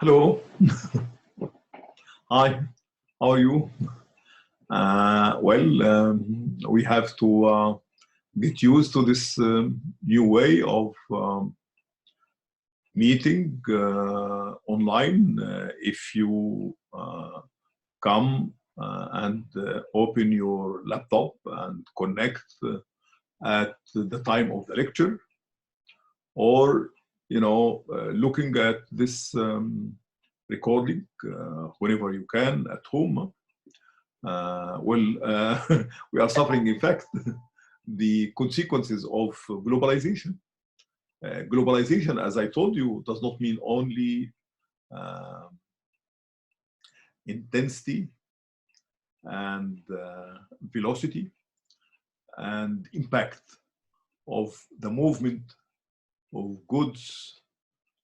Hello. Hi. How are you? We have to get used to this new way of meeting online. If you come and open your laptop and connect at the time of the lecture, or looking at this recording whenever you can at home. We are suffering, in fact, the consequences of globalization. Globalization, as I told you, does not mean only intensity and velocity and impact of the movement of goods,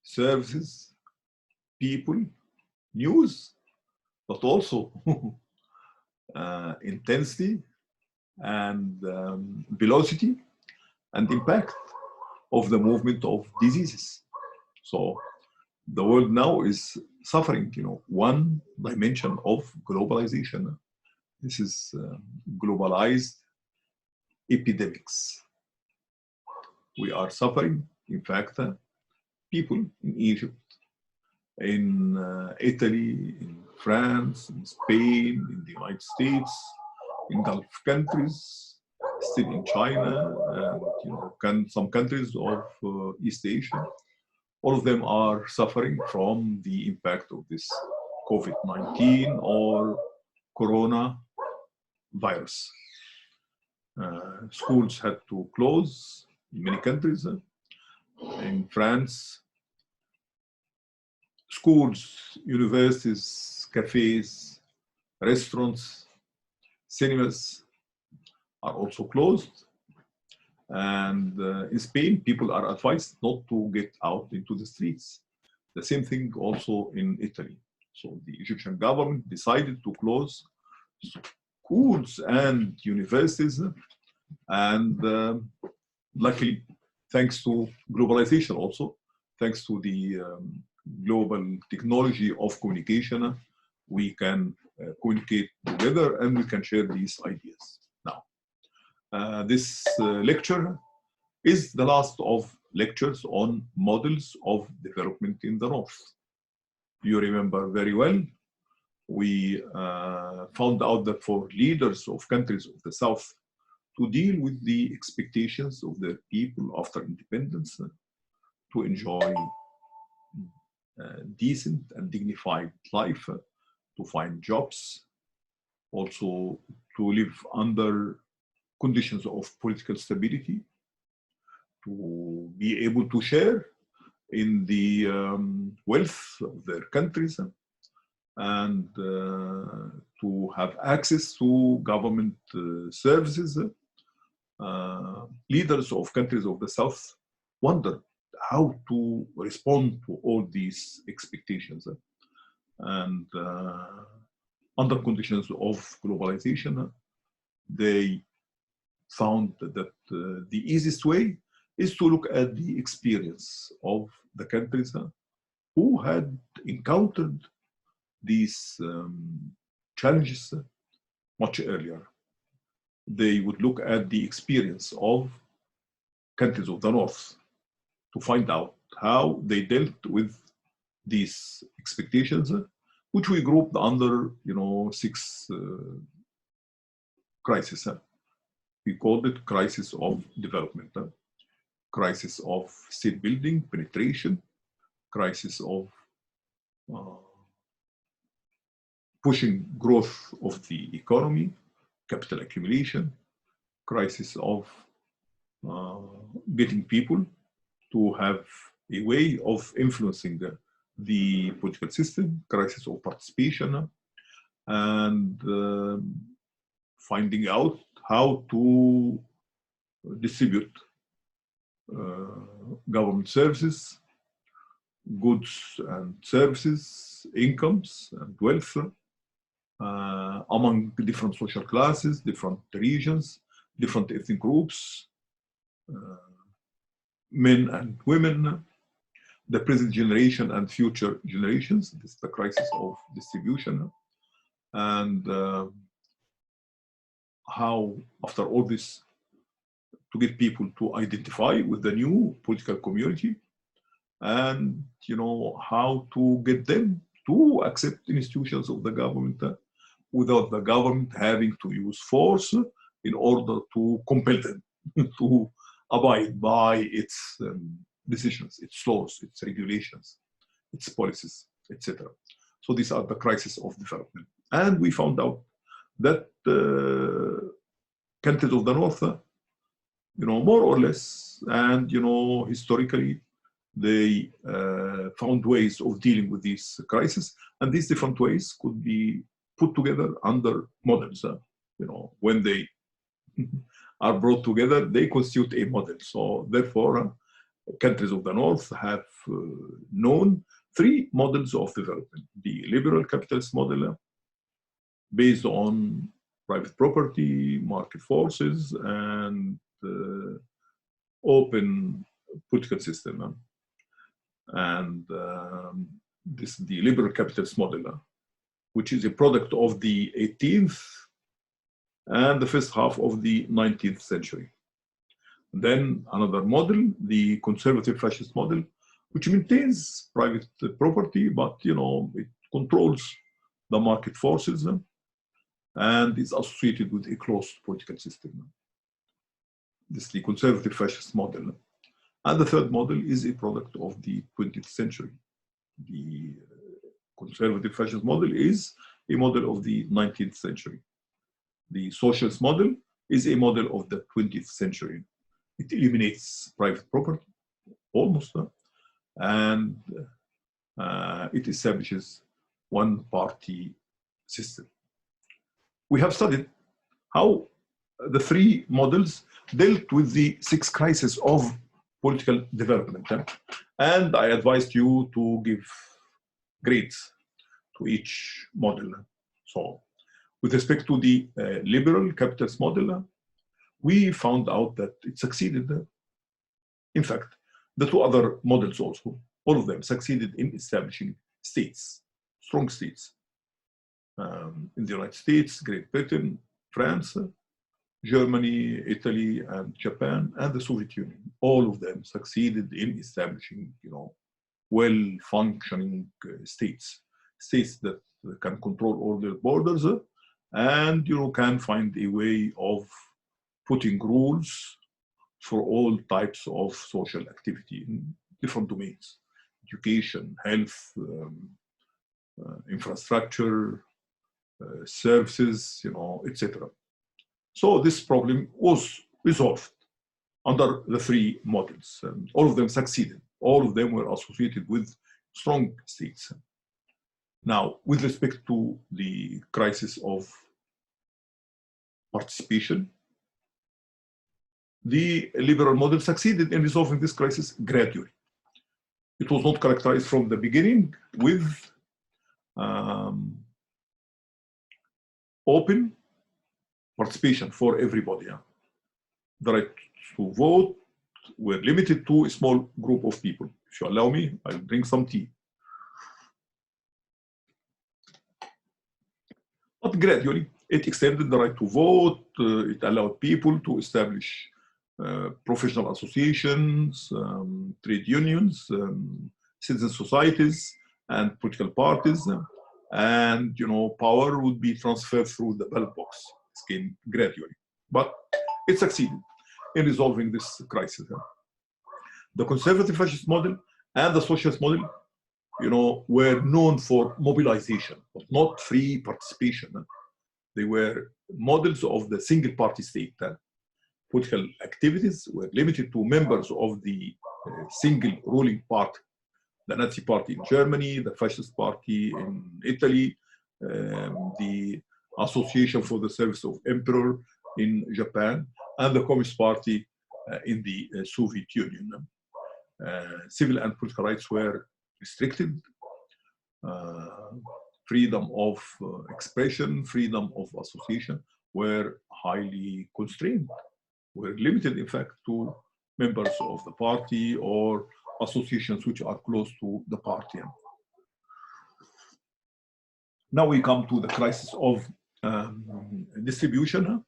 services, people, news, but also intensity and velocity and impact of the movement of diseases. So the world now is suffering, one dimension of globalization. This is globalized epidemics. We are suffering, in fact, people in Egypt, in Italy, in France, in Spain, in the United States, in Gulf countries, still in China, and some countries of East Asia. All of them are suffering from the impact of this COVID-19 or coronavirus. Schools had to close in many countries. In France, schools, universities, cafes, restaurants, cinemas are also closed. And in Spain, people are advised not to get out into the streets. The same thing also in Italy. So the Egyptian government decided to close schools and universities. And luckily, thanks to globalization also, thanks to the global technology of communication, we can communicate together and we can share these ideas. Now, this lecture is the last of lectures on models of development in the North. You remember very well, we found out that for leaders of countries of the South to deal with the expectations of their people after independence, to enjoy decent and dignified life, to find jobs, also to live under conditions of political stability, to be able to share in the wealth of their countries, and to have access to government services. Leaders of countries of the South wondered how to respond to all these expectations. And under conditions of globalization, they found that the easiest way is to look at the experience of the countries who had encountered these challenges much earlier. They would look at the experience of countries of the North to find out how they dealt with these expectations, which we grouped under, 6 crises. We called it crisis of development, crisis of state building, penetration, crisis of pushing growth of the economy, capital accumulation, crisis of getting people to have a way of influencing the political system, crisis of participation, and finding out how to distribute government services, goods and services, incomes and wealth among different social classes, different regions, different ethnic groups, men and women, the present generation and future generations. This is the crisis of distribution. And how, after all this, to get people to identify with the new political community, and how to get them to accept institutions of the government without the government having to use force in order to compel them to abide by its decisions, its laws, its regulations, its policies, etc. So these are the crises of development. And we found out that countries of the North, more or less, and historically, they found ways of dealing with these crises, and these different ways could be put together under models. When they are brought together, they constitute a model. So therefore, countries of the North have known three models of development: the liberal capitalist model, based on private property, market forces, and open political system. And this the liberal capitalist model, which is a product of the 18th and the first half of the 19th century. Then another model, the conservative fascist model, which maintains private property, but it controls the market forces and is associated with a closed political system. This is the conservative fascist model. And the third model is a product of the 20th century. The conservative fascist model is a model of the 19th century. The socialist model is a model of the 20th century. It eliminates private property, almost, and it establishes one-party system. We have studied how the three models dealt with the 6 crises of political development. And I advised you to give grades to each model. So with respect to the liberal capitalist model, we found out that it succeeded. In fact, the 2 other models also, all of them succeeded in establishing states, strong states. In the United States, Great Britain, France, Germany, Italy, and Japan, and the Soviet Union. All of them succeeded in establishing, well-functioning states that can control all their borders, and can find a way of putting rules for all types of social activity in different domains: education, health, infrastructure, services, etc. So this problem was resolved under the 3 models. All of them succeeded. All of them were associated with strong states. Now, with respect to the crisis of participation, the liberal model succeeded in resolving this crisis gradually. It was not characterized from the beginning with open participation for everybody. The right to vote were limited to a small group of people. If you allow me, I'll drink some tea. But gradually, it extended the right to vote. It allowed people to establish professional associations, trade unions, citizen societies, and political parties. And power would be transferred through the ballot box. This came gradually, but it succeeded in resolving this crisis. The conservative fascist model and the socialist model, were known for mobilization, but not free participation. They were models of the single-party state. Political activities were limited to members of the single ruling party: the Nazi Party in Germany, the Fascist Party in Italy, the Association for the Service of Emperor in Japan, and the Communist Party in the Soviet Union. Civil and political rights were restricted. Freedom of expression, freedom of association were highly constrained, were limited, in fact, to members of the party or associations which are close to the party. Now we come to the crisis of distribution.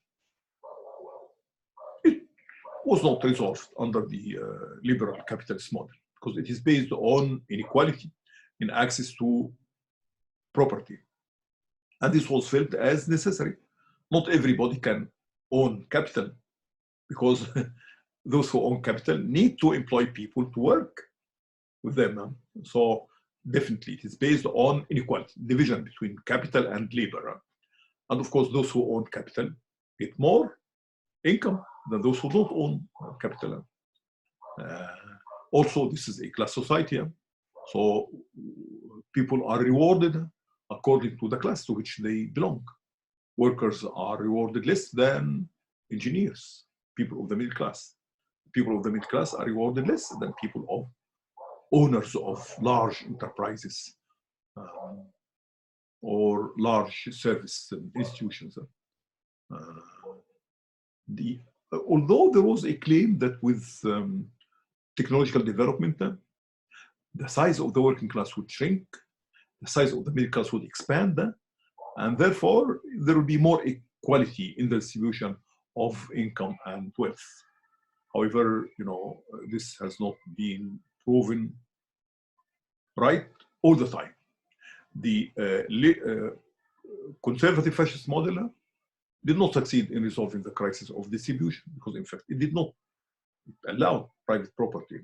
It was not resolved under the liberal capitalist model because it is based on inequality in access to property. And this was felt as necessary. Not everybody can own capital because those who own capital need to employ people to work with them. So definitely it is based on inequality, division between capital and labor. And of course, those who own capital get more income than those who don't own capital. Also, this is a class society. So people are rewarded according to the class to which they belong. Workers are rewarded less than engineers, people of the middle class. People of the middle class are rewarded less than people of owners of large enterprises or large service institutions. Although there was a claim that with technological development, the size of the working class would shrink, the size of the middle class would expand, and therefore there will be more equality in the distribution of income and wealth. However, this has not been proven right all the time. The conservative fascist model did not succeed in resolving the crisis of distribution because, in fact, it did not allow private property.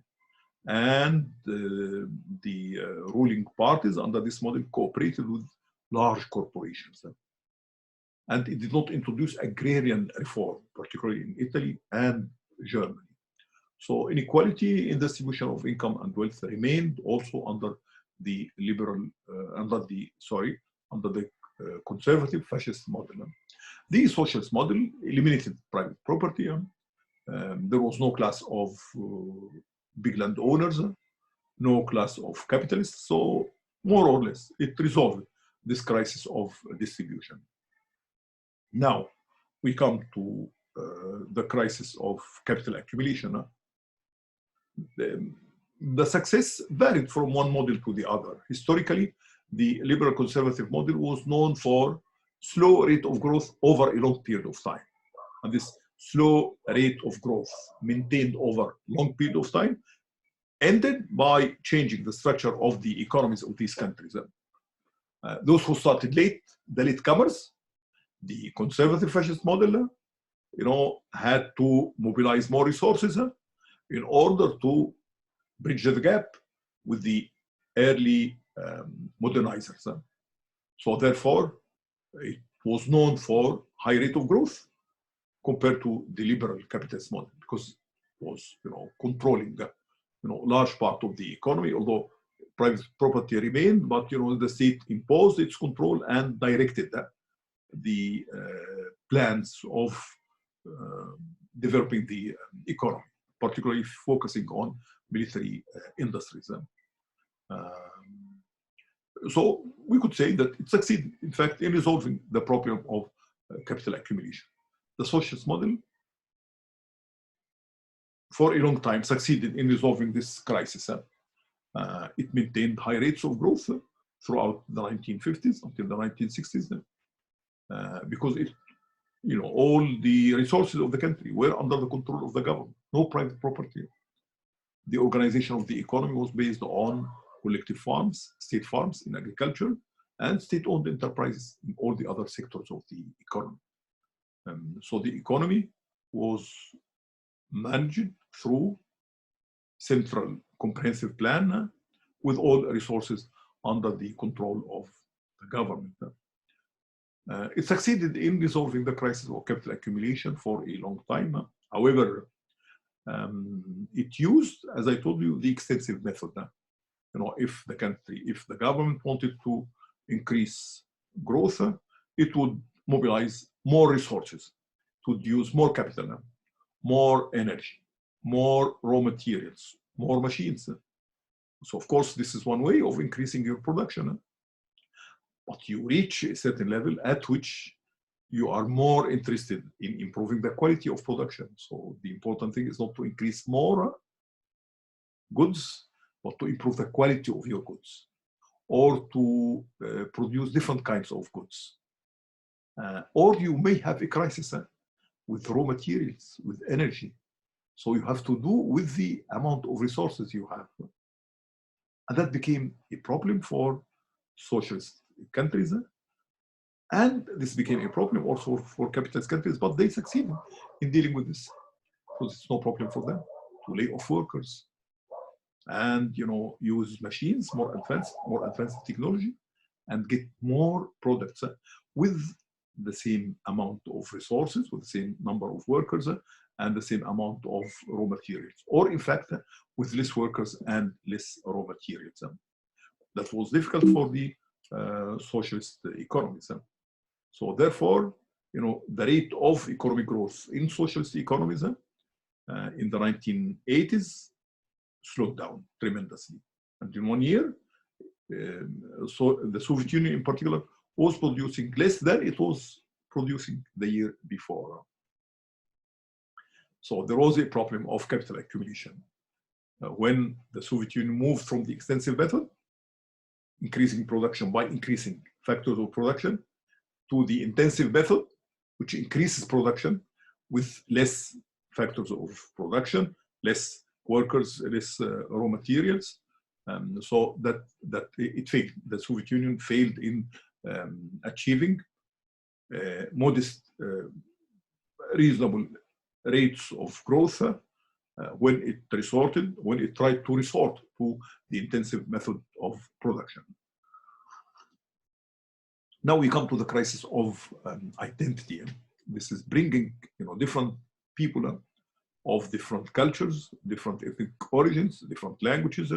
And the ruling parties under this model cooperated with large corporations. And it did not introduce agrarian reform, particularly in Italy and Germany. So inequality in distribution of income and wealth remained also under the under the conservative fascist model. The socialist model eliminated private property. There was no class of big landowners, no class of capitalists. So more or less, it resolved this crisis of distribution. Now we come to the crisis of capital accumulation. The success varied from one model to the other. Historically, the liberal conservative model was known for slow rate of growth over a long period of time. And this slow rate of growth maintained over long period of time ended by changing the structure of the economies of these countries. Those who started late, the latecomers, the conservative fascist model, had to mobilize more resources in order to bridge the gap with the early modernizers. So therefore, it was known for high rate of growth compared to the liberal capitalist model because it was, controlling, large part of the economy, although private property remained, but, the state imposed its control and directed the plans of developing the economy, particularly focusing on military industries. So we could say that it succeeded, in fact, in resolving the problem of capital accumulation. The socialist model, for a long time, succeeded in resolving this crisis. It maintained high rates of growth throughout the 1950s until the 1960s, because all the resources of the country were under the control of the government, no private property. The organization of the economy was based on collective farms, state farms in agriculture, and state-owned enterprises in all the other sectors of the economy. So the economy was managed through central comprehensive plan with all resources under the control of the government. It succeeded in resolving the crisis of capital accumulation for a long time. However, it used, as I told you, the extensive method. If the government wanted to increase growth, it would mobilize more resources, it would use more capital, more energy, more raw materials, more machines. So of course, this is one way of increasing your production. But you reach a certain level at which you are more interested in improving the quality of production. So the important thing is not to increase more goods, but to improve the quality of your goods, or to produce different kinds of goods. Or you may have a crisis with raw materials, with energy. So you have to do with the amount of resources you have. And that became a problem for socialist countries. And this became a problem also for capitalist countries, but they succeeded in dealing with this. Because it's no problem for them to lay off workers and use machines, more advanced technology, and get more products with the same amount of resources, with the same number of workers, and the same amount of raw materials, or in fact, with less workers and less raw materials. That was difficult for the socialist economies. So therefore, the rate of economic growth in socialist economies in the 1980s slowed down tremendously. And in 1 year, so the Soviet Union in particular was producing less than it was producing the year before. So there was a problem of capital accumulation. When the Soviet Union moved from the extensive method, increasing production by increasing factors of production, to the intensive method, which increases production with less factors of production, less workers, less raw materials. So that it failed. The Soviet Union failed in achieving modest, reasonable rates of growth when it tried to resort to the intensive method of production. Now we come to the crisis of identity. This is bringing different people of different cultures, different ethnic origins, different languages,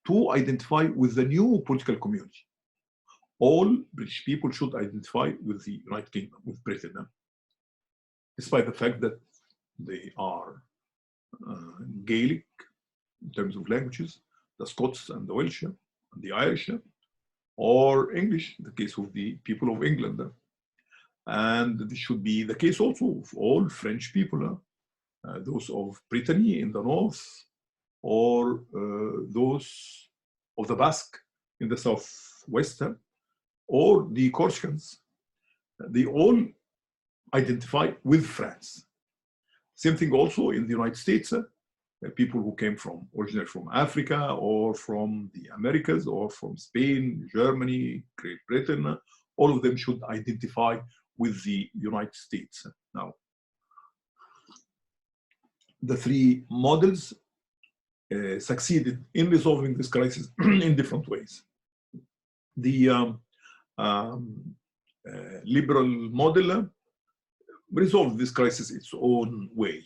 to identify with the new political community. All British people should identify with the United Kingdom, with Britain, despite the fact that they are Gaelic in terms of languages, the Scots and the Welsh and the Irish, or English, in the case of the people of England. And this should be the case also of all French people, those of Brittany in the north, or those of the Basque in the southwest, or the Corsicans. They all identify with France. Same thing also in the United States. People who came originally from Africa, or from the Americas, or from Spain, Germany, Great Britain, all of them should identify with the United States. Now, the three models succeeded in resolving this crisis in different ways. The liberal model resolved this crisis its own way.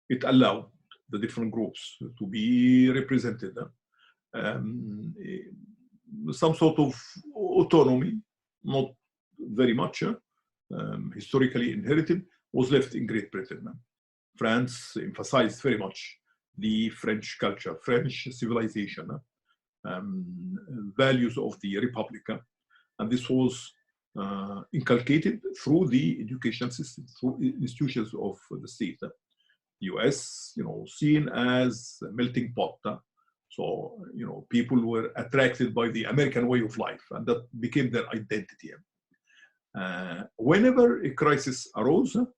It allowed the different groups to be represented. Some sort of autonomy, not very much, historically inherited, was left in Great Britain. France emphasized very much the French culture, French civilization, values of the Republic. And this was inculcated through the education system, through institutions of the state. The US, seen as a melting pot. So, people were attracted by the American way of life, and that became their identity. Whenever a crisis arose, it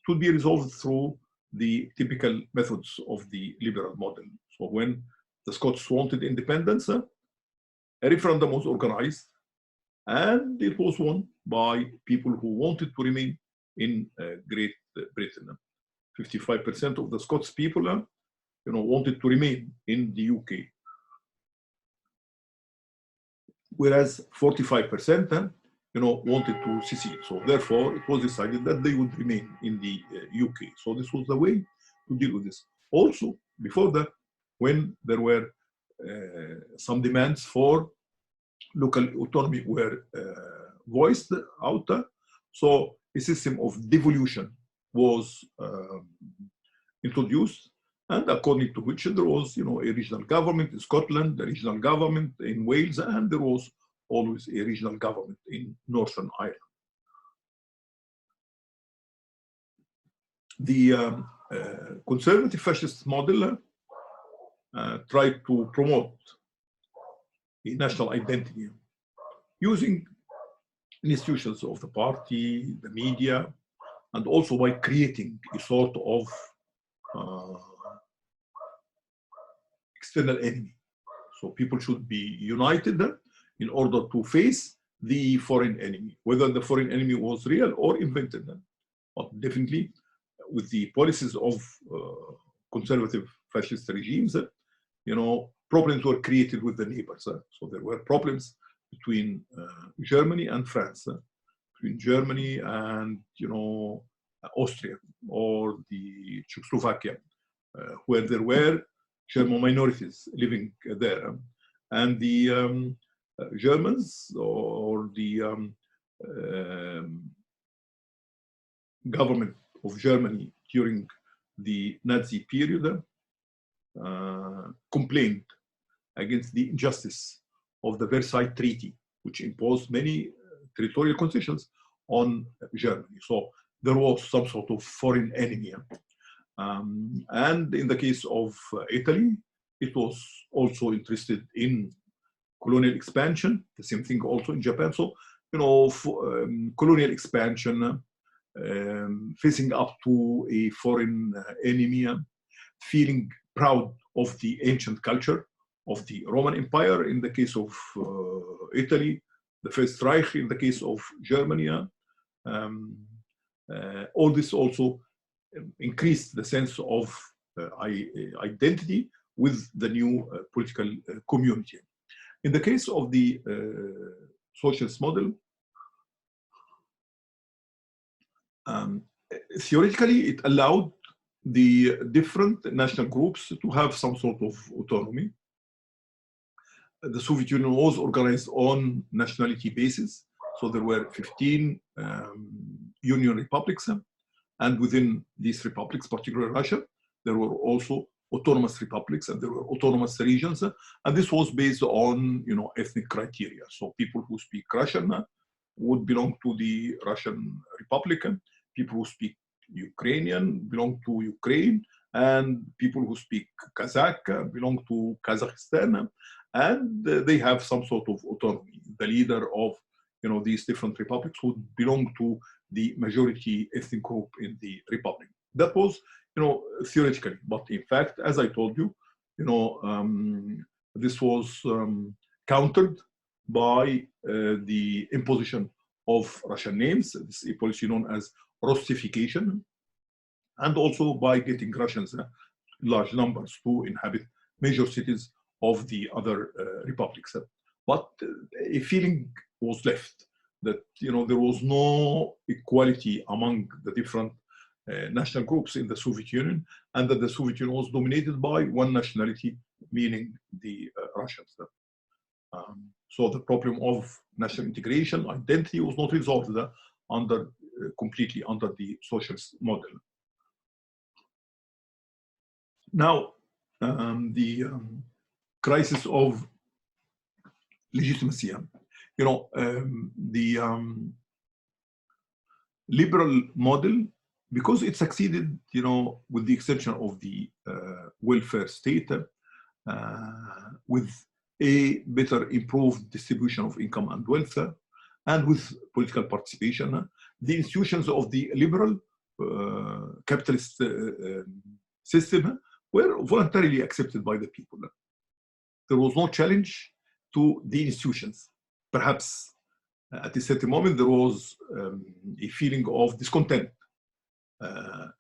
would be resolved through the typical methods of the liberal model. So when the Scots wanted independence, a referendum was organized, and it was won by people who wanted to remain in Great Britain. 55% of the Scots people, wanted to remain in the UK, whereas 45%, wanted to secede. So therefore, it was decided that they would remain in the UK. So this was the way to deal with this. Also, before that, when there were some demands for local autonomy were voiced out, so a system of devolution was introduced, and according to which there was, a regional government in Scotland, a regional government in Wales, and there was always a regional government in Northern Ireland. The conservative fascist model tried to promote a national identity using institutions of the party, the media, and also by creating a sort of external enemy. So people should be united in order to face the foreign enemy, whether the foreign enemy was real or invented. But definitely with the policies of conservative fascist regimes, problems were created with the neighbors. So there were problems between Germany and France, between Germany and Austria or the Czechoslovakia, where there were German minorities living there, and the Germans or the government of Germany during the Nazi period complained against the injustice of the Versailles Treaty, which imposed many territorial concessions on Germany. So there was some sort of foreign enemy. And in the case of Italy, it was also interested in colonial expansion, the same thing also in Japan. So, colonial expansion, facing up to a foreign enemy, feeling proud of the ancient culture of the Roman Empire in the case of Italy, the First Reich in the case of Germany. All this also increased the sense of identity with the new political community. In the case of the socialist model, theoretically, it allowed the different national groups to have some sort of autonomy. The Soviet Union was organized on nationality basis. So there were 15 union republics. And within these republics, particularly Russia, there were also autonomous republics and there were autonomous regions. And this was based on ethnic criteria. So people who speak Russian would belong to the Russian Republic. People who speak Ukrainian belong to Ukraine. And people who speak Kazakh belong to Kazakhstan. And they have some sort of autonomy. The leader of these different republics would belong to the majority ethnic group in the republic. That was, theoretically, but in fact, as I told you, this was countered by the imposition of Russian names. This is a policy known as Russification, and also by getting Russians large numbers to inhabit major cities of the other republics. But a feeling was left that there was no equality among the different national groups in the Soviet Union, and that the Soviet Union was dominated by one nationality, meaning the Russians. So the problem of national integration, identity, was not resolved completely under the socialist model. Now, the crisis of legitimacy. The liberal model, because it succeeded, with the exception of the welfare state, with a better improved distribution of income and wealth, and with political participation, the institutions of the liberal capitalist system were voluntarily accepted by the people. There was no challenge to the institutions. Perhaps at a certain moment there was a feeling of discontent,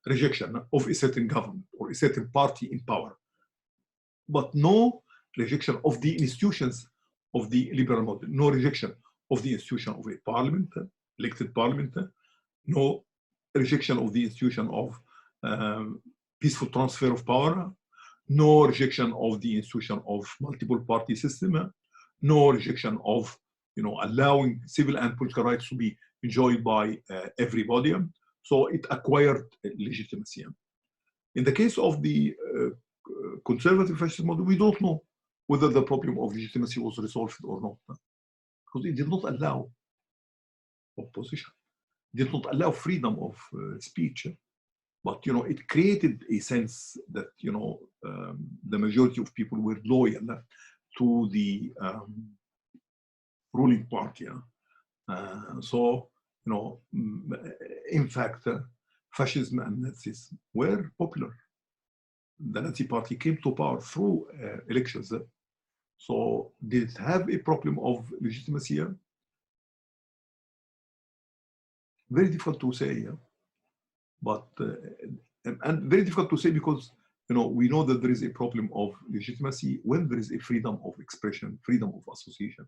rejection of a certain government or a certain party in power, but no rejection of the institutions of the liberal model, no rejection of the institution of a parliament, elected parliament, no rejection of the institution of peaceful transfer of power, no rejection of the institution of multiple party system, no rejection of allowing civil and political rights to be enjoyed by everybody. So it acquired legitimacy. In the case of the conservative fascist model, we don't know whether the problem of legitimacy was resolved or not, because it did not allow opposition, it did not allow freedom of speech. But it created a sense that the majority of people were loyal to the ruling party. So in fact, fascism and Nazism were popular. The Nazi party came to power through elections. So did it have a problem of legitimacy? Very difficult to say. But and very difficult to say because we know that there is a problem of legitimacy when there is a freedom of expression, freedom of association,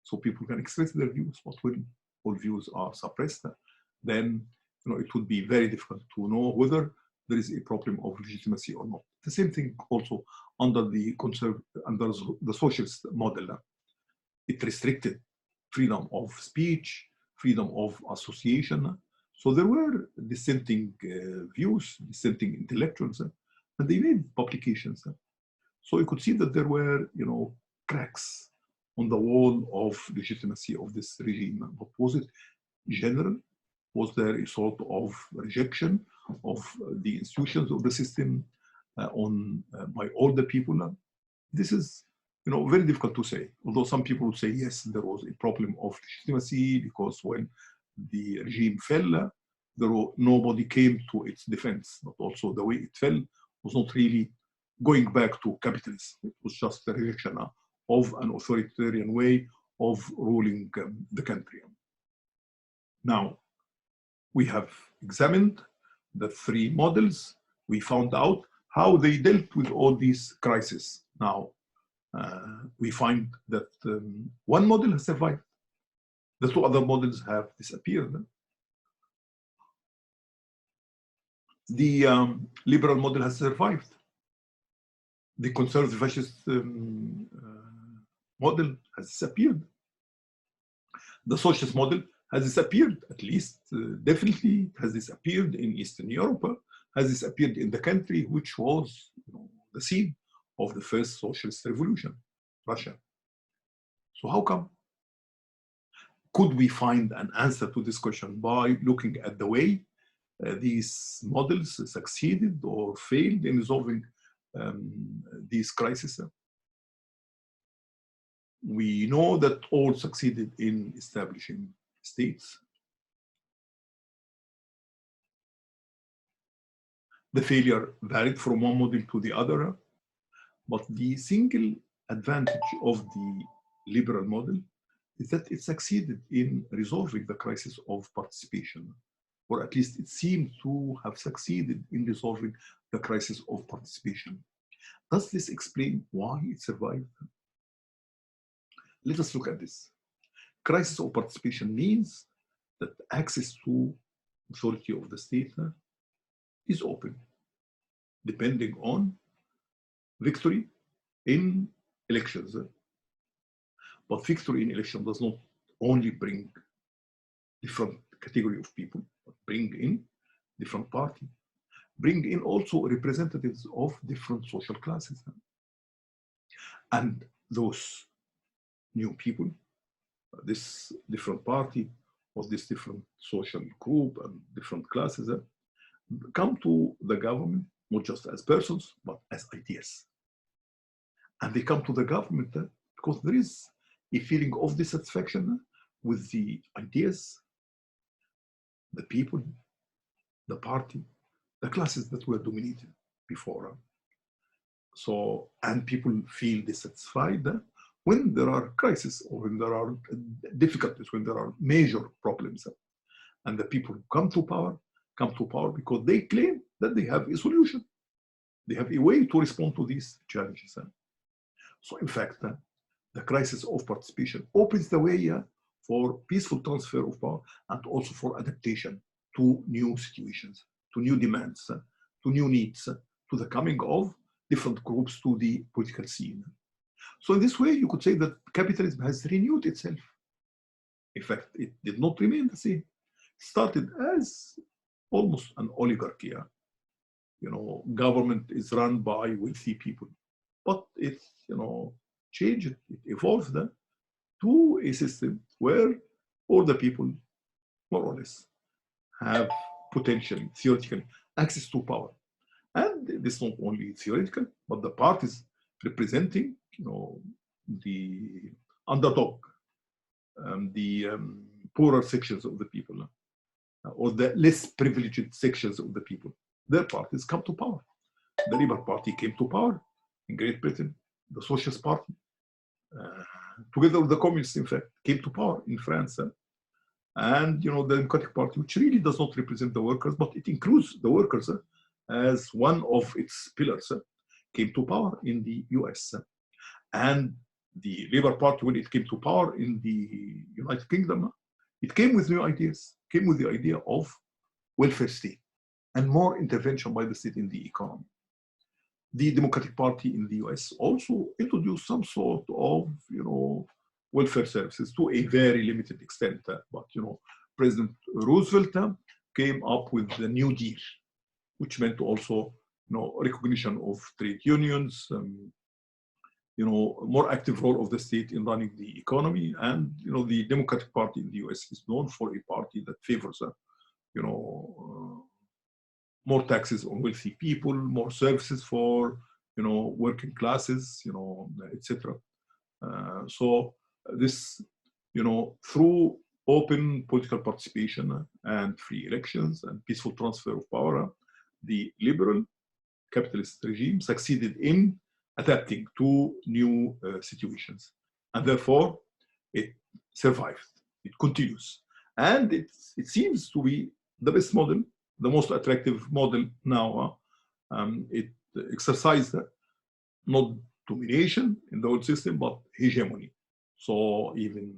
so people can express their views. But when all views are suppressed, then it would be very difficult to know whether there is a problem of legitimacy or not. The same thing also under the socialist model. It restricted freedom of speech, freedom of association. So there were dissenting views, dissenting intellectuals, and they made publications. So you could see that there were, cracks on the wall of legitimacy of this regime. But was it general? Was there a sort of rejection of the institutions of the system by all the people? This is very difficult to say. Although some people would say, yes, there was a problem of legitimacy because when the regime fell, nobody came to its defense. But also the way it fell was not really going back to capitalism. It was just a rejection of an authoritarian way of ruling the country. Now, we have examined the three models. We found out how they dealt with all these crises. Now, we find that one model has survived. The two other models have disappeared. The liberal model has survived. The conservative fascist model has disappeared. The socialist model has disappeared, at least definitely it has disappeared in Eastern Europe, has disappeared in the country which was the scene of the first socialist revolution, Russia. So how come? Could we find an answer to this question by looking at the way these models succeeded or failed in resolving these crises? We know that all succeeded in establishing states. The failure varied from one model to the other, but the single advantage of the liberal model is that it succeeded in resolving the crisis of participation, or at least it seemed to have succeeded in resolving the crisis of participation. Does this explain why it survived? Let us look at this. Crisis of participation means that access to authority of the state is open, depending on victory in elections. But victory in election does not only bring different category of people, but bring in different party, bring in also representatives of different social classes. And those new people, this different party or this different social group and different classes come to the government, not just as persons, but as ideas. And they come to the government because there is a feeling of dissatisfaction with the ideas, the people, the party, the classes that were dominated before. So, and people feel dissatisfied when there are crises or when there are difficulties, when there are major problems. And the people who come to power because they claim that they have a solution. They have a way to respond to these challenges. So in fact, the crisis of participation opens the way for peaceful transfer of power and also for adaptation to new situations, to new demands, to new needs, to the coming of different groups to the political scene. So in this way, you could say that capitalism has renewed itself. In fact, it did not remain the same. It started as almost an oligarchy. Government is run by wealthy people, but it, changed, it evolved to a system where all the people, more or less, have potentially, theoretically, access to power. And this is not only theoretical, but the parties representing, the underdog, the poorer sections of the people, or the less privileged sections of the people, their parties come to power. The Labour Party came to power in Great Britain. The Socialist Party, together with the Communists, in fact, came to power in France. And the Democratic Party, which really does not represent the workers, but it includes the workers as one of its pillars, came to power in the US. And the Labour Party, when it came to power in the United Kingdom, it came with new ideas, came with the idea of welfare state and more intervention by the state in the economy. The Democratic Party in the US also introduced some sort of, welfare services to a very limited extent. But, President Roosevelt came up with the New Deal, which meant also, recognition of trade unions, more active role of the state in running the economy. And, the Democratic Party in the US is known for a party that favors, more taxes on wealthy people, more services for, working classes, etc. So this, through open political participation and free elections and peaceful transfer of power, the liberal capitalist regime succeeded in adapting to new situations. And therefore, it survived, it continues. And it seems to be the best model, the most attractive model now. It exercised not domination in the old system, but hegemony. So even,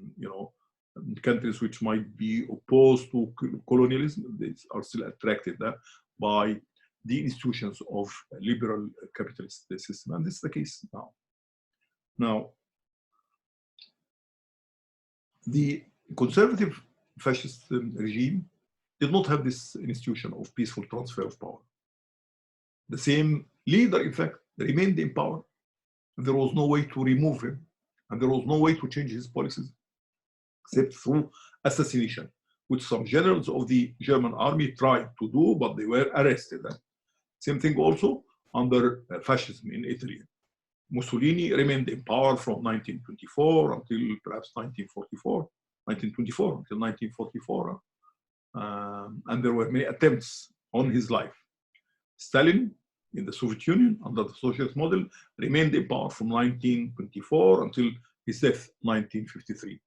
countries which might be opposed to colonialism, they are still attracted by the institutions of a liberal capitalist system. And this is the case now. Now, the conservative fascist regime did not have this institution of peaceful transfer of power. The same leader, in fact, remained in power. There was no way to remove him, and there was no way to change his policies except through assassination, which some generals of the German army tried to do, but they were arrested. Same thing also under fascism in Italy. Mussolini remained in power from 1924 until perhaps 1924 until 1944. And there were many attempts on his life. Stalin in the Soviet Union under the socialist model remained in power from 1924 until his death, 1953.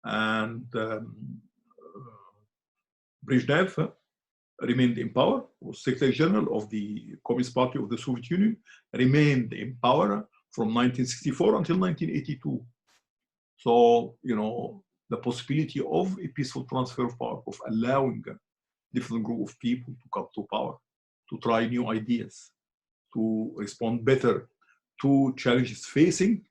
And Brezhnev remained in power, was Secretary General of the Communist Party of the Soviet Union, remained in power from 1964 until 1982. So, the possibility of a peaceful transfer of power, of allowing a different group of people to come to power, to try new ideas, to respond better to challenges facing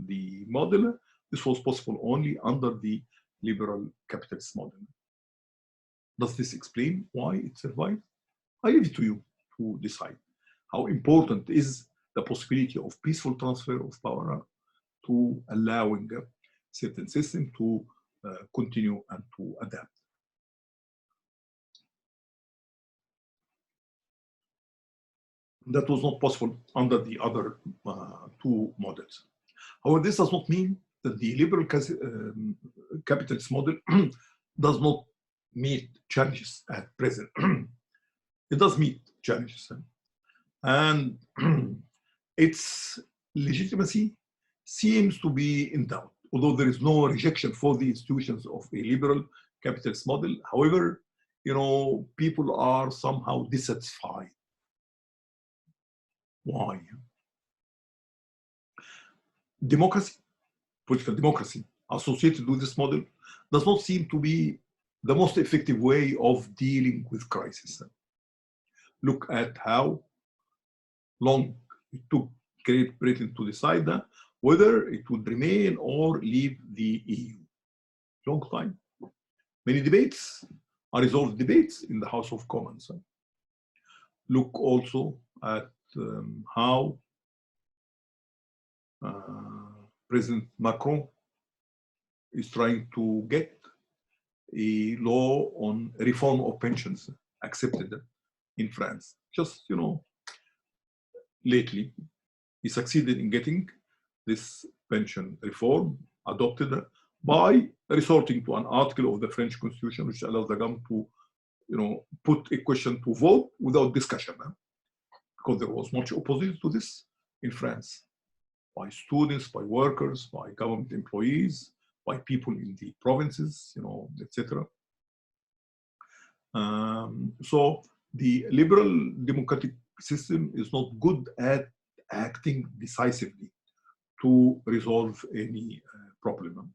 the model, this was possible only under the liberal capitalist model. Does this explain why it survived? I leave it to you to decide how important is the possibility of peaceful transfer of power to allowing a certain system to continue and to adapt. That was not possible under the other two models. However, this does not mean that the liberal capitalist model does not meet challenges at present. It does meet challenges. And its legitimacy seems to be in doubt, although there is no rejection for the institutions of a liberal capitalist model. However, people are somehow dissatisfied. Why? Democracy, political democracy associated with this model does not seem to be the most effective way of dealing with crisis. Look at how long it took Great Britain to decide whether it would remain or leave the EU. Long time. Many debates, unresolved debates in the House of Commons. Look also at how President Macron is trying to get a law on reform of pensions accepted in France. Just, lately, he succeeded in getting this pension reform adopted by resorting to an article of the French Constitution, which allows the government to, put a question to vote without discussion, because there was much opposition to this in France, by students, by workers, by government employees, by people in the provinces, etc. So the liberal democratic system is not good at acting decisively to resolve any problem.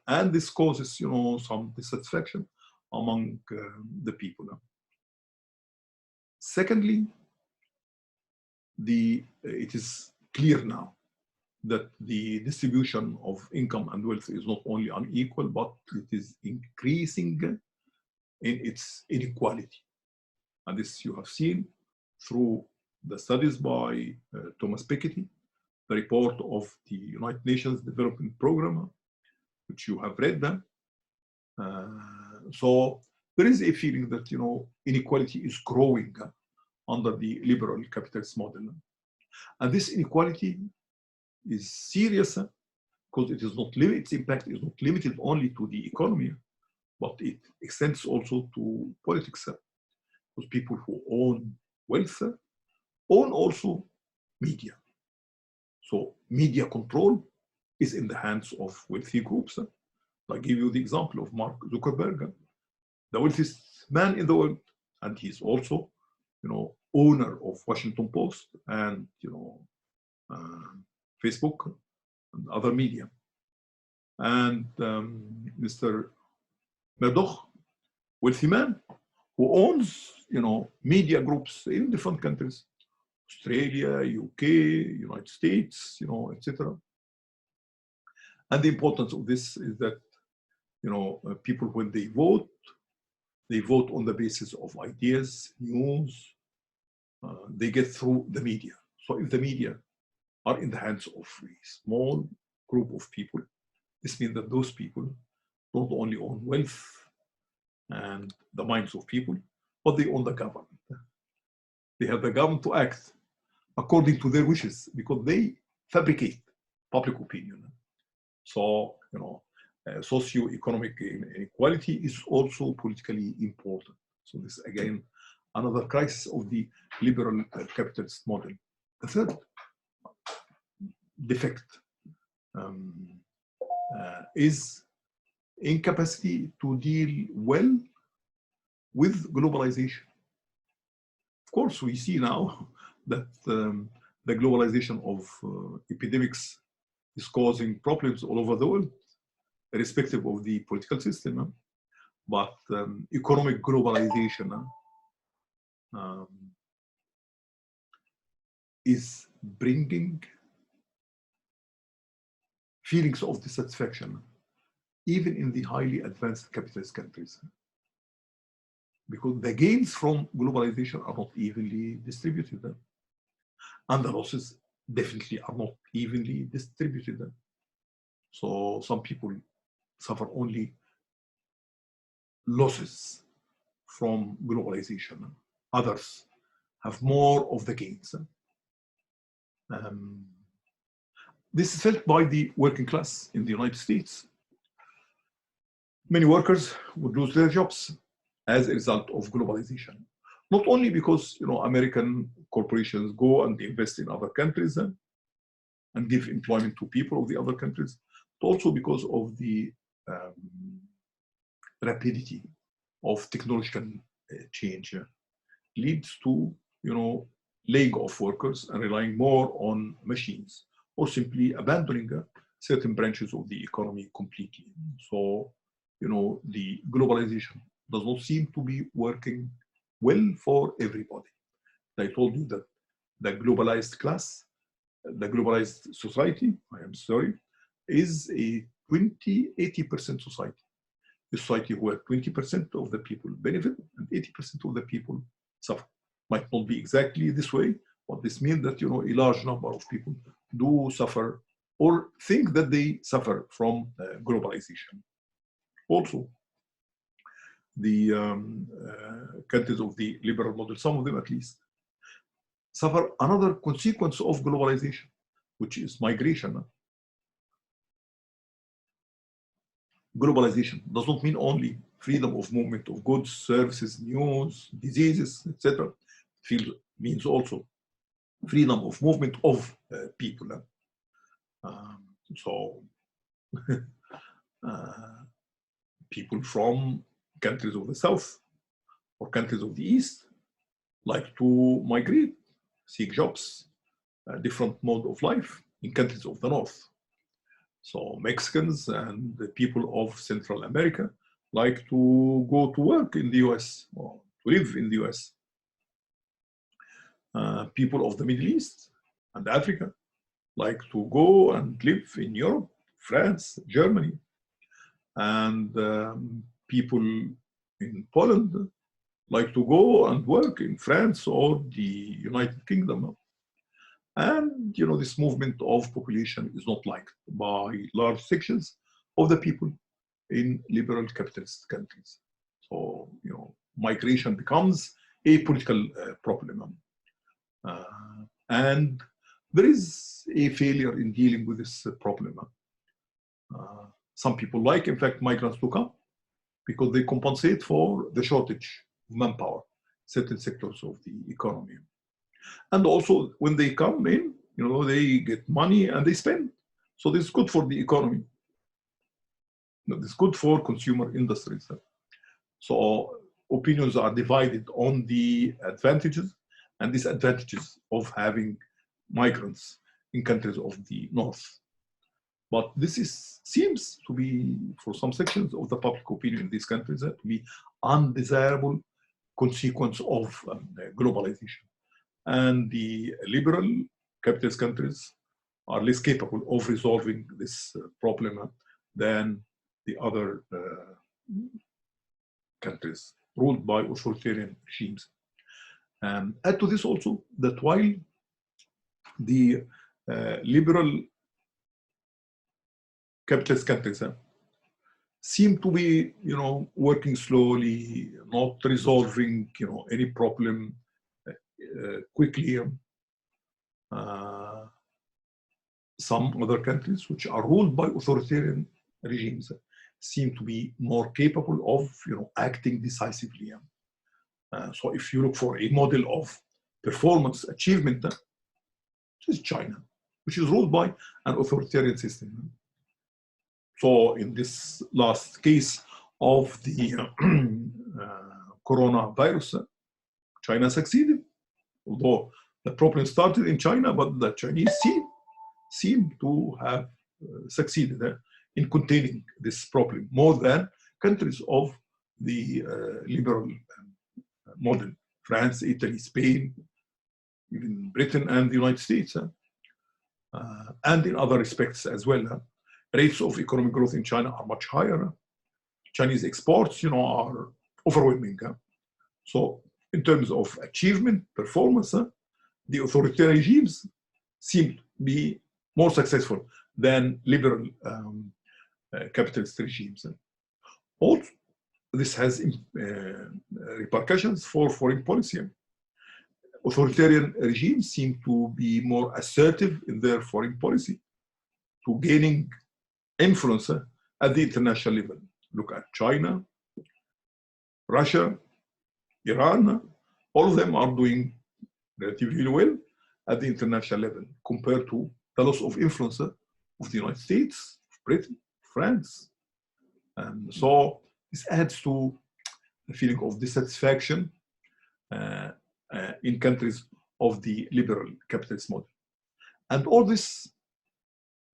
And this causes, some dissatisfaction among the people. Secondly, it is clear now that the distribution of income and wealth is not only unequal, but it is increasing in its inequality. And this you have seen through the studies by Thomas Piketty, the report of the United Nations Development Program, which you have read them. So there is a feeling that, inequality is growing under the liberal capitalist model. And this inequality is serious because it is not its impact is not limited only to the economy, but it extends also to politics. Because people who own wealth own also media. So media control is in the hands of wealthy groups. I give you the example of Mark Zuckerberg, the wealthiest man in the world, and he's also, owner of Washington Post and, Facebook and other media. And Mr. Murdoch, wealthy man, who owns, media groups in different countries, Australia, UK, United States, etc. And the importance of this is that, people, when they vote on the basis of ideas, news, they get through the media. So if the media are in the hands of a small group of people, this means that those people don't only own wealth and the minds of people, but they own the government. They have the government to act according to their wishes because they fabricate public opinion. So, socio-economic inequality is also politically important. So this, again, another crisis of the liberal capitalist model. The third defect is incapacity to deal well with globalization. Of course, we see now that the globalization of epidemics is causing problems all over the world, irrespective of the political system. But economic globalization is bringing feelings of dissatisfaction, even in the highly advanced capitalist countries, because the gains from globalization are not evenly distributed, and the losses definitely are not evenly distributed. So some people suffer only losses from globalization. Others have more of the gains. This is felt by the working class in the United States. Many workers would lose their jobs as a result of globalization. Not only because American corporations go and invest in other countries and give employment to people of the other countries, but also because of the rapidity of technological change leads to laying off workers and relying more on machines, or simply abandoning certain branches of the economy completely. So the globalization does not seem to be working well for everybody. I told you that the globalized class, the globalized society, is a 80% society. A society where 20% of the people benefit and 80% of the people suffer. Might not be exactly this way, but this means that a large number of people do suffer or think that they suffer from globalization. Also, the countries of the liberal model, some of them at least, suffer another consequence of globalization, which is migration. Globalization does not mean only freedom of movement of goods, services, news, diseases, etc. It means also freedom of movement of people. So people from countries of the south or countries of the east like to migrate, seek jobs, a different mode of life in countries of the north. So Mexicans and the people of Central America like to go to work in the US or to live in the US. People of the Middle East and Africa like to go and live in Europe, France, Germany. And people in Poland like to go and work in France or the United Kingdom. And this movement of population is not liked by large sections of the people in liberal capitalist countries. So migration becomes a political problem. And there is a failure in dealing with this problem. Some people like, in fact, migrants to come because they compensate for the shortage of manpower, certain sectors of the economy. And also, when they come in, they get money and they spend. So this is good for the economy. It's good for consumer industries. So opinions are divided on the advantages and disadvantages of having migrants in countries of the north. But this seems to be, for some sections of the public opinion in these countries, to be undesirable consequence of globalization. And the liberal capitalist countries are less capable of resolving this problem than the other countries ruled by authoritarian regimes. Add to this also that while the liberal capitalist countries seem to be, working slowly, not resolving, any problem quickly. Some other countries which are ruled by authoritarian regimes seem to be more capable of, acting decisively. So if you look for a model of performance achievement, this is China, which is ruled by an authoritarian system. So in this last case of the coronavirus, China succeeded, although the problem started in China, but the Chinese seem to have succeeded in containing this problem more than countries of the liberal model, France, Italy, Spain, even Britain and the United States, and in other respects as well. Rates of economic growth in China are much higher. Chinese exports, are overwhelming. So in terms of achievement, performance, the authoritarian regimes seem to be more successful than liberal capitalist regimes. Also, this has repercussions for foreign policy. Authoritarian regimes seem to be more assertive in their foreign policy to gaining influence at the international level. Look at China, Russia, Iran, all of them are doing relatively well at the international level compared to the loss of influence of the United States, Britain, France. And so this adds to a feeling of dissatisfaction in countries of the liberal capitalist model. And all this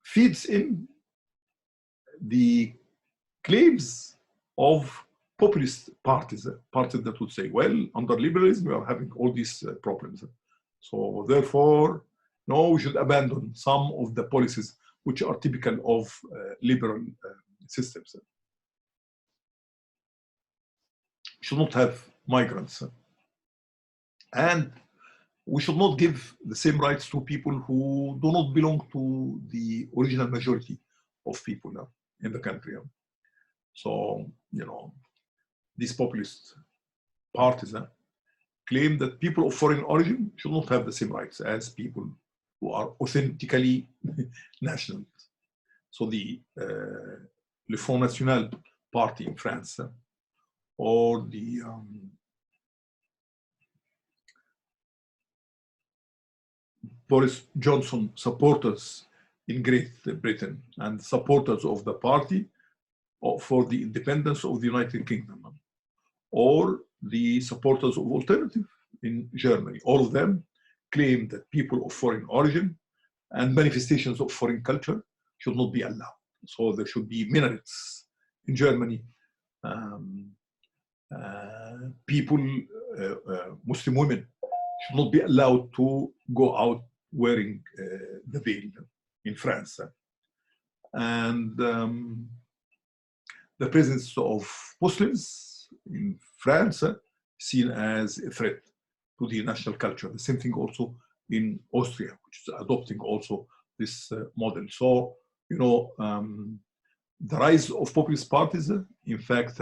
feeds in the claims of populist parties, parties that would say, well, under liberalism, we are having all these problems. So therefore, no, we should abandon some of the policies which are typical of liberal systems. We should not have migrants. And we should not give the same rights to people who do not belong to the original majority of people in the country. So, these populist parties claim that people of foreign origin should not have the same rights as people who are authentically national. So the Le Front National party in France or the Boris Johnson supporters in Great Britain and supporters of the party for the independence of the United Kingdom, or the supporters of alternative in Germany. All of them claim that people of foreign origin and manifestations of foreign culture should not be allowed. So there should be minarets in Germany. People, Muslim women, should not be allowed to go out wearing the veil in France. And the presence of Muslims in France seen as a threat to the national culture. The same thing also in Austria, which is adopting also this model. So, you know, the rise of populist parties, in fact,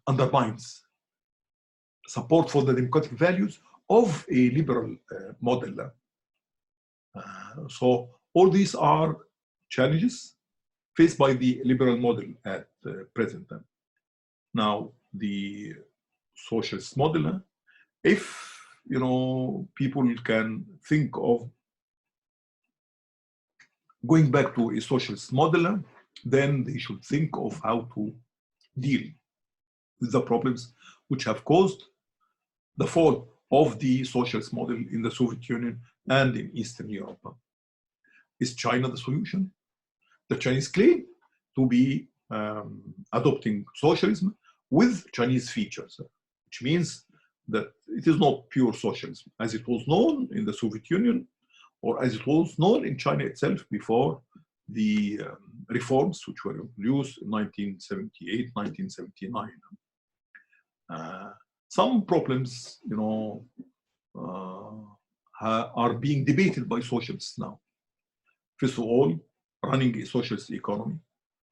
undermines support for the democratic values of a liberal model. So all these are challenges faced by the liberal model at present. Now, the socialist model, if you know people can think of going back to a socialist model, then they should think of how to deal with the problems which have caused the fall of the socialist model in the Soviet Union and in Eastern Europe. Is China the solution? The Chinese claim to be adopting socialism with Chinese features, which means that it is not pure socialism as it was known in the Soviet Union or as it was known in China itself before the reforms which were introduced in 1978, 1979. Some problems, you know, are being debated by socialists now. First of all, running a socialist economy,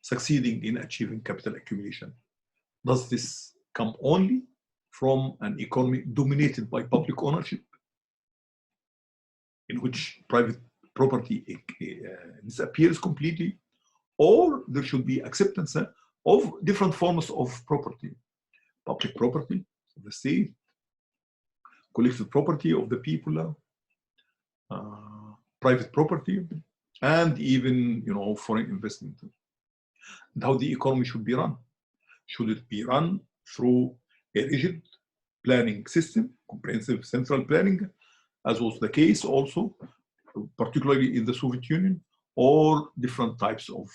succeeding in achieving capital accumulation. Does this come only from an economy dominated by public ownership, in which private property disappears completely, or there should be acceptance of different forms of property, public property of the state, collective property of the people, private property, and even, you know, foreign investment. And how the economy should be run. Should it be run through a rigid planning system, comprehensive central planning, as was the case also, particularly in the Soviet Union, or different types of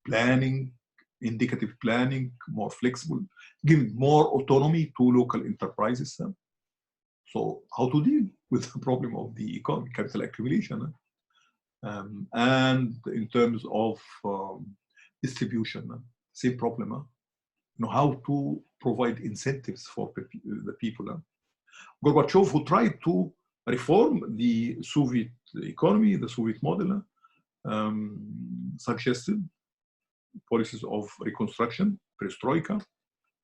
planning, indicative planning, more flexible, giving more autonomy to local enterprises? So how to deal with the problem of the economy, capital accumulation? And in terms of distribution, same problem. You know, how to provide incentives for the people. Gorbachev, who tried to reform the Soviet economy, the Soviet model, suggested policies of reconstruction, perestroika,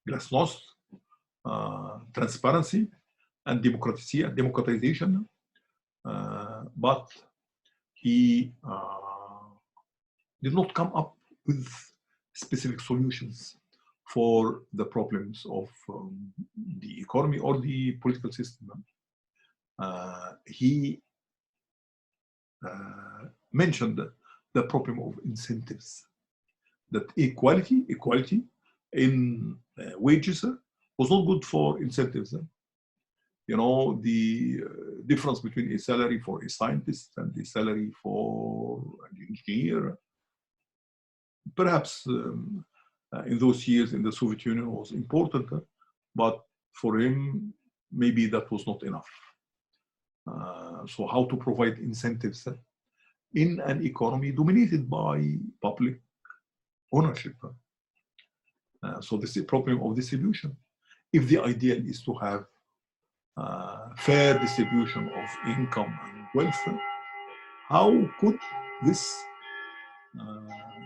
glasnost, transparency, and democratization. But he did not come up with specific solutions for the problems of the economy or the political system. He mentioned the problem of incentives, that equality in wages was not good for incentives. You know, the difference between a salary for a scientist and a salary for an engineer, perhaps in those years in the Soviet Union was important, but for him, maybe that was not enough. So how to provide incentives in an economy dominated by public ownership? So this is a problem of distribution. If the ideal is to have fair distribution of income and wealth, how could this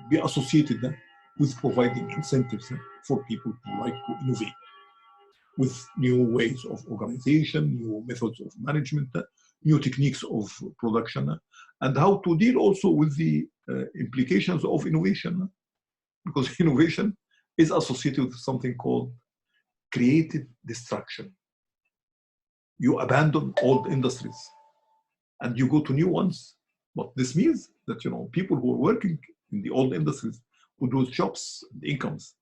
be associated with providing incentives for people who like to innovate with new ways of organization, new methods of management, new techniques of production, and how to deal also with the implications of innovation, because innovation is associated with something called creative destruction. You abandon old industries and you go to new ones. But this means that people who are working in the old industries who lose jobs, and incomes,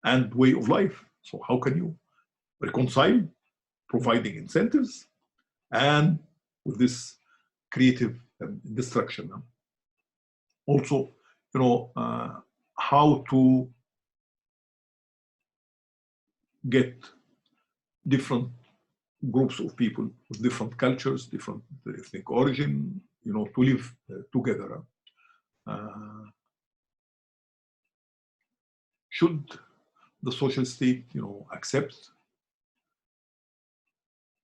and way of life. So how can you reconcile providing incentives and with this creative destruction? Also, how to get different groups of people with different cultures, different ethnic origin, to live together. Should the social state, accept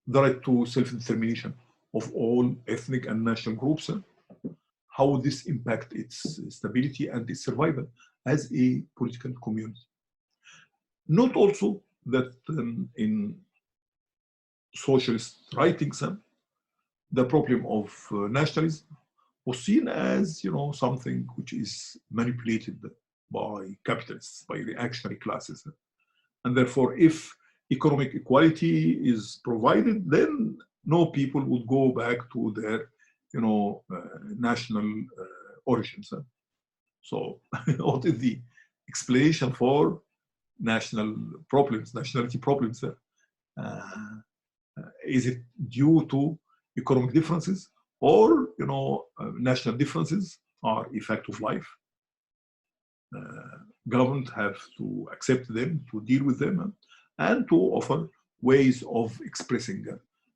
the right to self-determination of all ethnic and national groups? How would this impact its stability and its survival as a political community? Note also that in socialist writings, the problem of nationalism was seen as something which is manipulated by capitalists, by reactionary classes, and therefore if economic equality is provided, then no people would go back to their national origins. So what is the explanation for nationality problems? Is it due to economic differences, or national differences are a fact of life? Government have to accept them, to deal with them, and to offer ways of expressing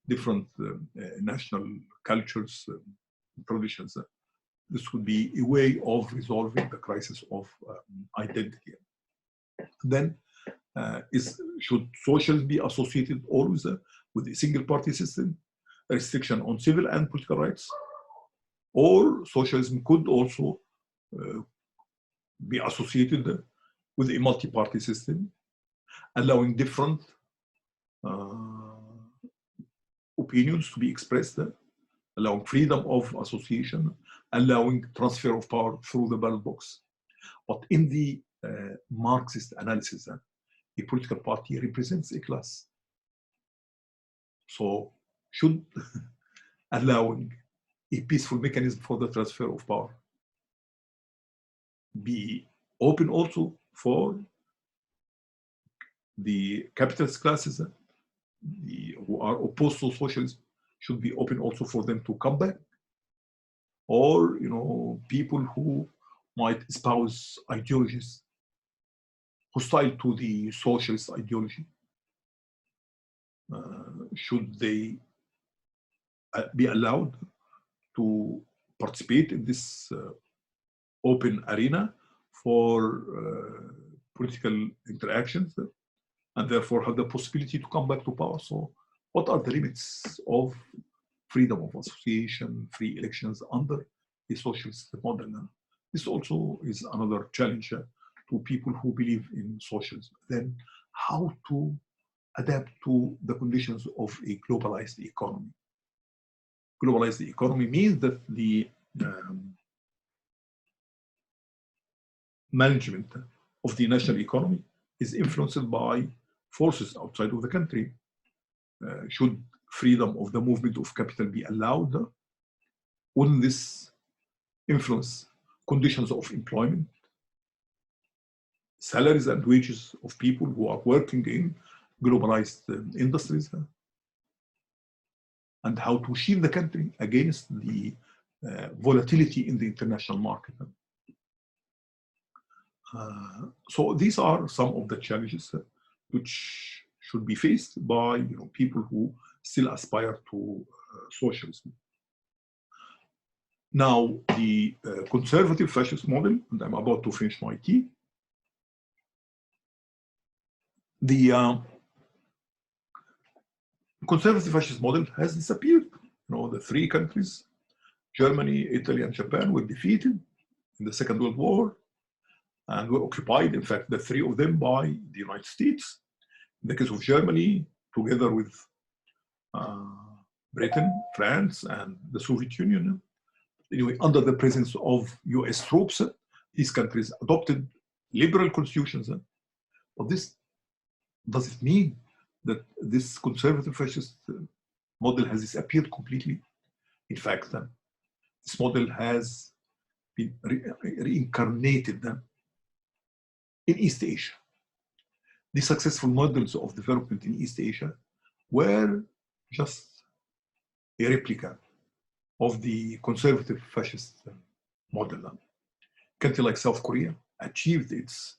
different national cultures, traditions. This would be a way of resolving the crisis of identity. Then, should socialism be associated always with a single party system, a restriction on civil and political rights? Or socialism could also be associated with a multi-party system, allowing different opinions to be expressed, allowing freedom of association, allowing transfer of power through the ballot box. But in the Marxist analysis, a political party represents a class. So should allowing a peaceful mechanism for the transfer of power be open also for the capitalist classes who are opposed to socialism? Should be open also for them to come back? Or people who might espouse ideologies hostile to the socialist ideology, should they be allowed to participate in this open arena for political interactions, and therefore have the possibility to come back to power? So what are the limits of freedom of association, free elections under a socialist model? This also is another challenge to people who believe in socialism. Then how to adapt to the conditions of a globalized economy? Globalized economy means that the management of the national economy is influenced by forces outside of the country. Should freedom of the movement of capital be allowed? Wouldn't this influence conditions of employment, salaries and wages of people who are working in globalized industries? And how to shield the country against the volatility in the international market? So these are some of the challenges which should be faced by people who still aspire to socialism. Now, the conservative fascist model, and I'm about to finish my tea. The conservative fascist model has disappeared. The three countries, Germany, Italy, and Japan, were defeated in the Second World War. and were occupied, in fact, the three of them by the United States. In the case of Germany, together with Britain, France, and the Soviet Union. Anyway, under the presence of US troops, these countries adopted liberal constitutions. But this, does it mean that this conservative fascist model has disappeared completely? In fact, this model has been reincarnated in East Asia. The successful models of development in East Asia were just a replica of the conservative fascist model. Country like South Korea achieved its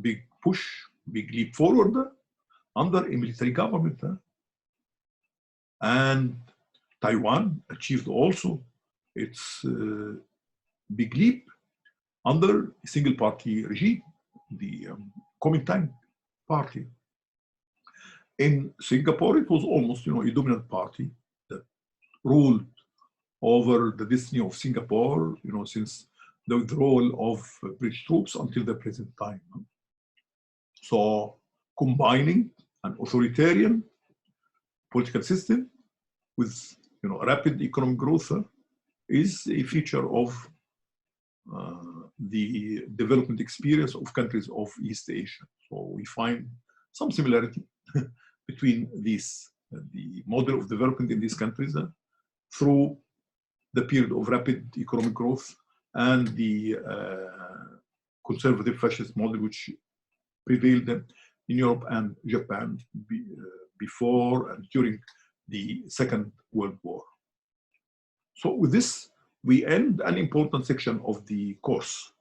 big push, big leap forward under a military government. And Taiwan achieved also its big leap under a single party regime, the Kuomintang party. In Singapore, it was almost, a dominant party that ruled over the destiny of Singapore, since the withdrawal of British troops until the present time. So combining an authoritarian political system with, rapid economic growth is a feature of the development experience of countries of East Asia. So we find some similarity between these, the model of development in these countries through the period of rapid economic growth and the conservative fascist model which prevailed in Europe and Japan before and during the Second World War. So with this, we end an important section of the course.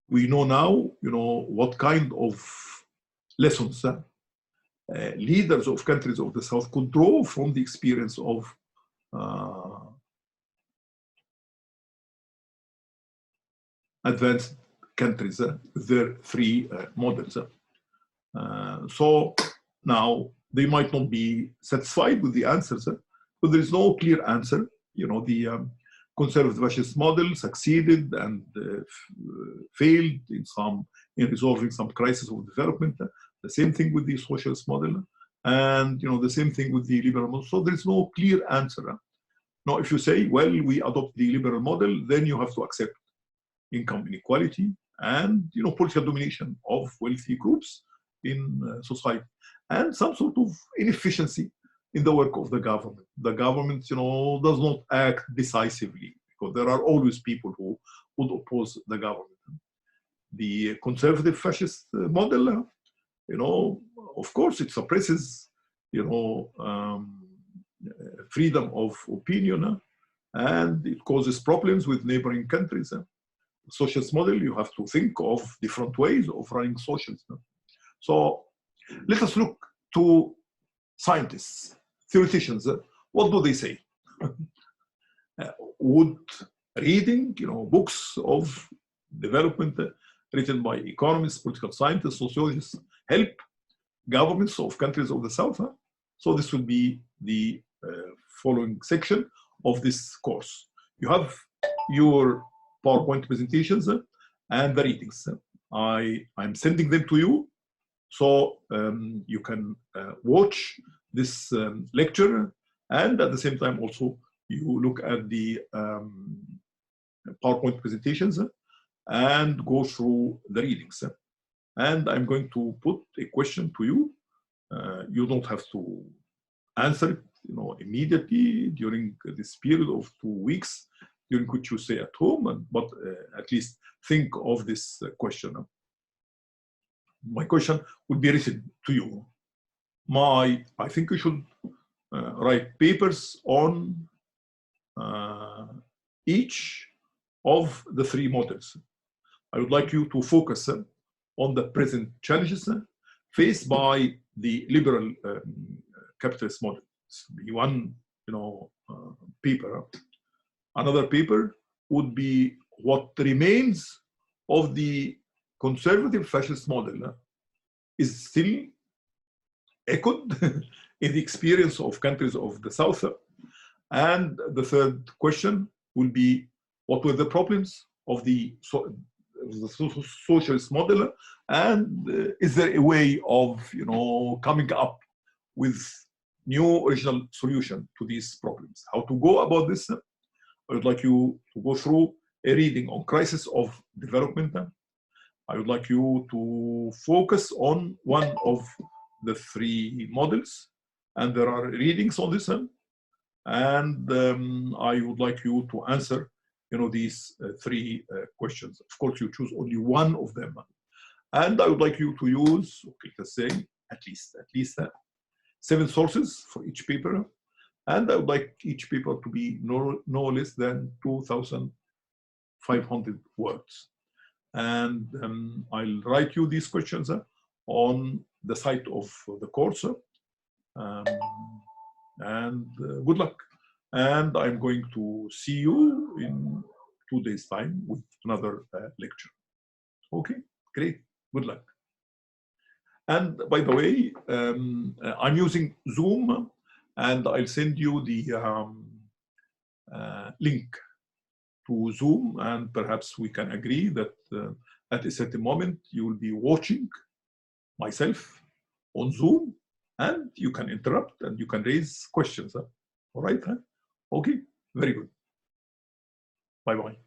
We know now, what kind of lessons leaders of countries of the South could draw from the experience of advanced countries, their three models. So now they might not be satisfied with the answers, but there is no clear answer. The conservative fascist model succeeded and failed in resolving some crisis of development. The same thing with the socialist model, and the same thing with the liberal model. So there is no clear answer. Now, if you say, well, we adopt the liberal model, then you have to accept income inequality and political domination of wealthy groups in society, and some sort of inefficiency in the work of the government. The government, does not act decisively because there are always people who would oppose the government. The conservative fascist model, of course, it suppresses, freedom of opinion, and it causes problems with neighboring countries. Socialist model, you have to think of different ways of running socialism. So let us look to scientists, theoreticians. What do they say? Would reading, books of development written by economists, political scientists, sociologists help governments of countries of the South? So this will be the following section of this course. You have your PowerPoint presentations and the readings. I'm sending them to you, so you can watch this lecture, and at the same time also you look at the PowerPoint presentations and go through the readings. And I'm going to put a question to you. You don't have to answer it, immediately during this period of 2 weeks during which you stay at home, but at least think of this question. My question would be written to you. I think you should write papers on each of the three models. I would like you to focus on the present challenges faced by the liberal capitalist model. Be one, paper. Another paper would be what remains of the conservative fascist model is still echoed in the experience of countries of the South. And the third question will be, what were the problems of the socialist model, and is there a way of coming up with new original solution to these problems? How to go about this? I would like you to go through a reading on crisis of development. I would like you to focus on one of the three models, and there are readings on this, and I would like you to answer these three questions. Of course, you choose only one of them, and I would like you to use, okay, let's say at least 7 sources for each paper, and I would like each paper to be no less than 2,500 words. And I'll write you these questions on the site of the course. And good luck. And I'm going to see you in 2 days' time with another lecture. Okay, great. Good luck. And by the way, I'm using Zoom, and I'll send you the link to Zoom, and perhaps we can agree that at a certain moment you will be watching myself on Zoom, and you can interrupt and you can raise questions. All right? Okay, very good. Bye-bye.